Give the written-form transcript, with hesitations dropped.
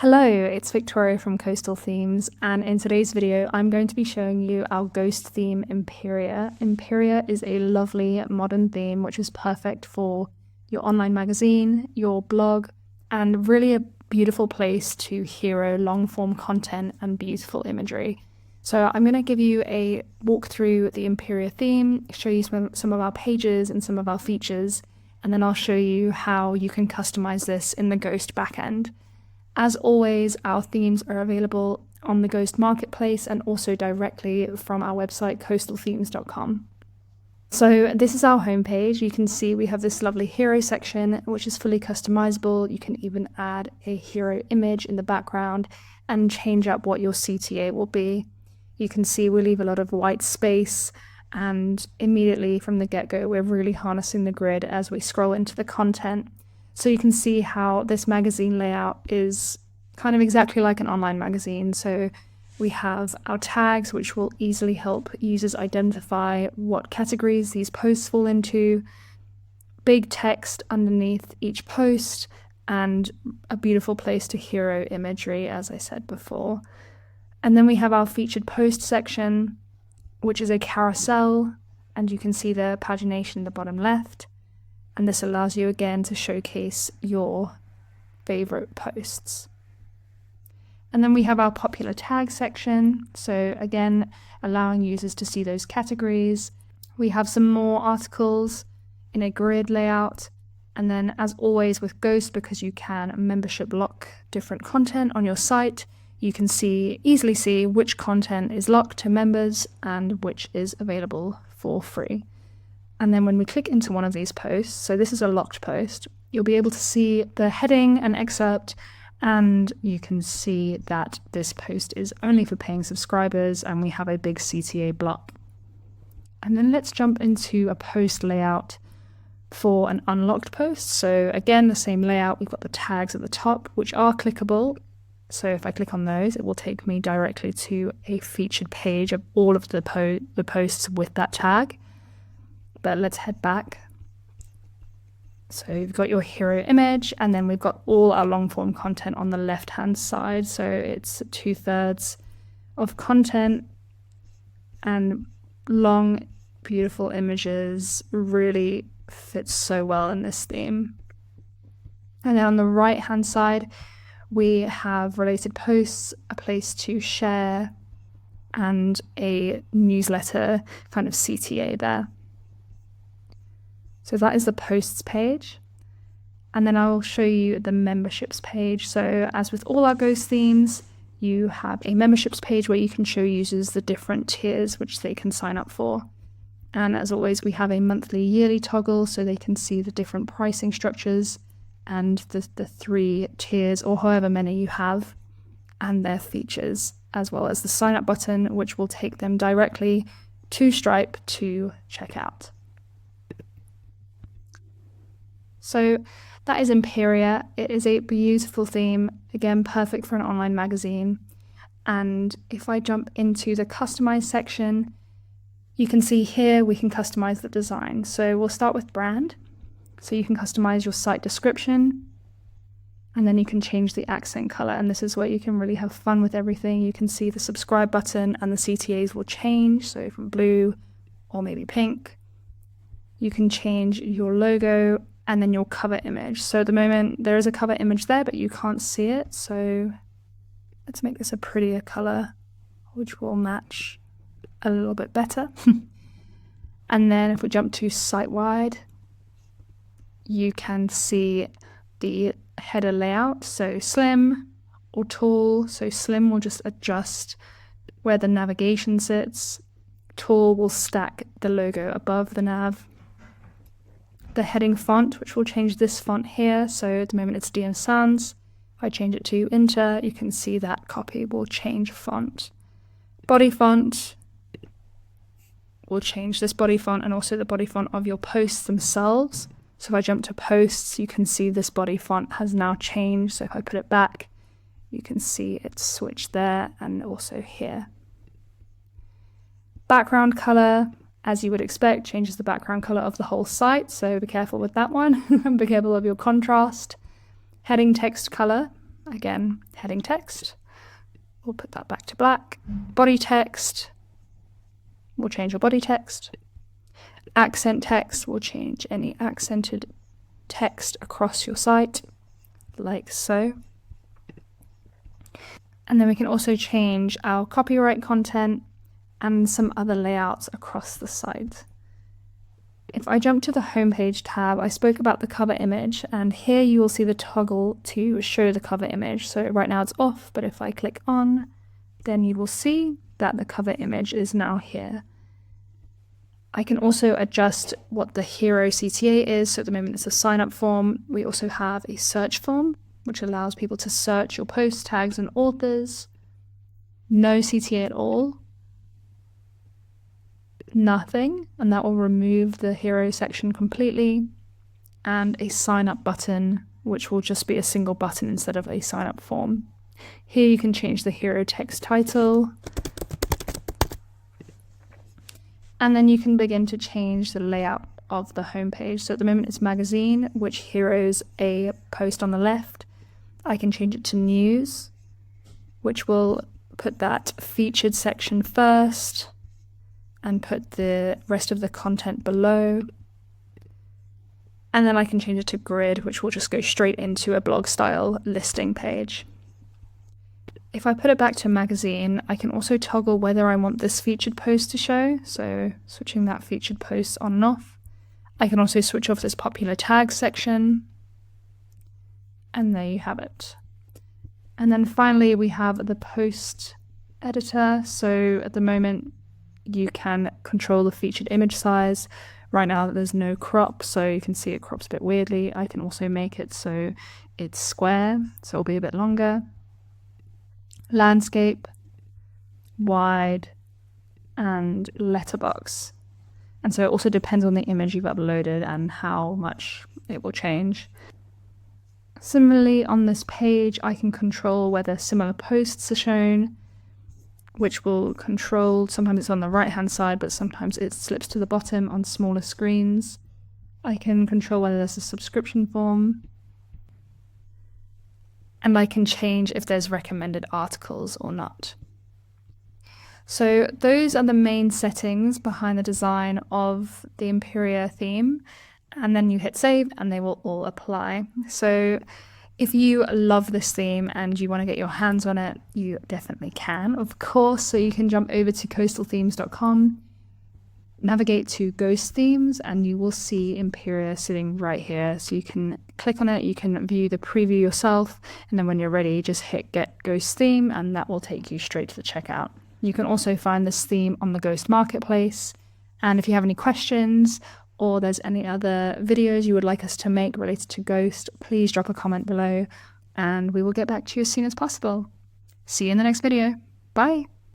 Hello, it's Victoria from Coastal Themes, and in today's video I'm going to be showing you our ghost theme Imperia. Imperia is a lovely modern theme which is perfect for your online magazine, your blog, and really a beautiful place to hero long-form content and beautiful imagery. So I'm going to give you a walk through the Imperia theme, show you some of our pages and some of our features, and then I'll show you how you can customize this in the Ghost backend. As always, our themes are available on the Ghost Marketplace and also directly from our website coastalthemes.com. So this is our homepage. You can see we have this lovely hero section which is fully customizable. You can even add a hero image in the background and change up what your CTA will be. You can see we leave a lot of white space, and immediately from the get-go we're really harnessing the grid as we scroll into the content. So you can see how this magazine layout is kind of exactly like an online magazine. So we have our tags, which will easily help users identify what categories these posts fall into, big text underneath each post, and a beautiful place to hero imagery, as I said before. And then we have our featured post section, which is a carousel, and you can see the pagination in the bottom left. And this allows you again to showcase your favorite posts. And then we have our popular tag section. So again, allowing users to see those categories. We have some more articles in a grid layout. And then as always with Ghost, because you can membership lock different content on your site, you can easily see which content is locked to members and which is available for free. And then when we click into one of these posts, so this is a locked post, you'll be able to see the heading and excerpt, and you can see that this post is only for paying subscribers, and we have a big CTA block. And then let's jump into a post layout for an unlocked post. So again, the same layout, we've got the tags at the top, which are clickable. So if I click on those, it will take me directly to a featured page of all of the posts with that tag. But let's head back. So you've got your hero image, and then we've got all our long form content on the left hand side. So it's 2/3 of content and long, beautiful images. Really fits so well in this theme. And then on the right hand side, we have related posts, a place to share, and a newsletter kind of CTA there. So that is the posts page. And then I will show you the memberships page. So as with all our Ghost themes, you have a memberships page where you can show users the different tiers which they can sign up for. And as always, we have a monthly, yearly toggle so they can see the different pricing structures and the 3 tiers or however many you have and their features, as well as the sign up button, which will take them directly to Stripe to check out. So that is Imperia. It is a beautiful theme, again, perfect for an online magazine. And if I jump into the customize section, you can see here we can customize the design. So we'll start with brand. So you can customize your site description, and then you can change the accent color. And this is where you can really have fun with everything. You can see the subscribe button and the CTAs will change. So from blue or maybe pink. You can change your logo and then your cover image. So at the moment there is a cover image there, but you can't see it. So let's make this a prettier color, which will match a little bit better. And then if we jump to site-wide, you can see the header layout. So slim or tall. So slim will just adjust where the navigation sits. Tall will stack the logo above the nav. The heading font, which will change this font here. So at the moment it's DM Sans. If I change it to Inter, you can see that copy will change font. Body font will change this body font and also the body font of your posts themselves. So if I jump to posts, you can see this body font has now changed. So if I put it back, you can see it's switched there and also here. Background color, as you would expect, changes the background color of the whole site, so be careful with that one. Be careful of your contrast. Heading text color, Again, heading text, we'll put that back to black. Body text, we'll change your body text. Accent text, we'll change any accented text across your site, like so. And then we can also change our copyright content and some other layouts across the site. If I jump to the homepage tab, I spoke about the cover image, and here you will see the toggle to show the cover image. So right now it's off, but if I click on, then you will see that the cover image is now here. I can also adjust what the hero CTA is. So at the moment it's a sign up form. We also have a search form, which allows people to search your post tags and authors. No CTA at all. Nothing, and that will remove the hero section completely. And a sign up button, which will just be a single button instead of a sign up form. Here you can change the hero text title. And then you can begin to change the layout of the homepage. So at the moment it's magazine, which heroes a post on the left. I can change it to news, which will put that featured section first and put the rest of the content below. And then I can change it to grid, which will just go straight into a blog style listing page. If I put it back to magazine, I can also toggle whether I want this featured post to show. So switching that featured post on and off. I can also switch off this popular tag section. And there you have it. And then finally, we have the post editor. So at the moment, you can control the featured image size. Right now there's no crop, so you can see it crops a bit weirdly. I can also make it so it's square, so it'll be a bit longer. Landscape, wide, and letterbox. And so it also depends on the image you've uploaded and how much it will change. Similarly, on this page, I can control whether similar posts are shown, which will control, sometimes it's on the right hand side, but sometimes it slips to the bottom on smaller screens. I can control whether there's a subscription form. And I can change if there's recommended articles or not. So those are the main settings behind the design of the Imperia theme. And then you hit save and they will all apply. So if you love this theme and you want to get your hands on it, you definitely can, of course. So you can jump over to coastalthemes.com, navigate to Ghost Themes, and you will see Imperia sitting right here. So you can click on it, you can view the preview yourself, and then when you're ready, just hit Get Ghost Theme, and that will take you straight to the checkout. You can also find this theme on the Ghost Marketplace. And if you have any questions, or there's any other videos you would like us to make related to Ghost, please drop a comment below and we will get back to you as soon as possible. See you in the next video. Bye!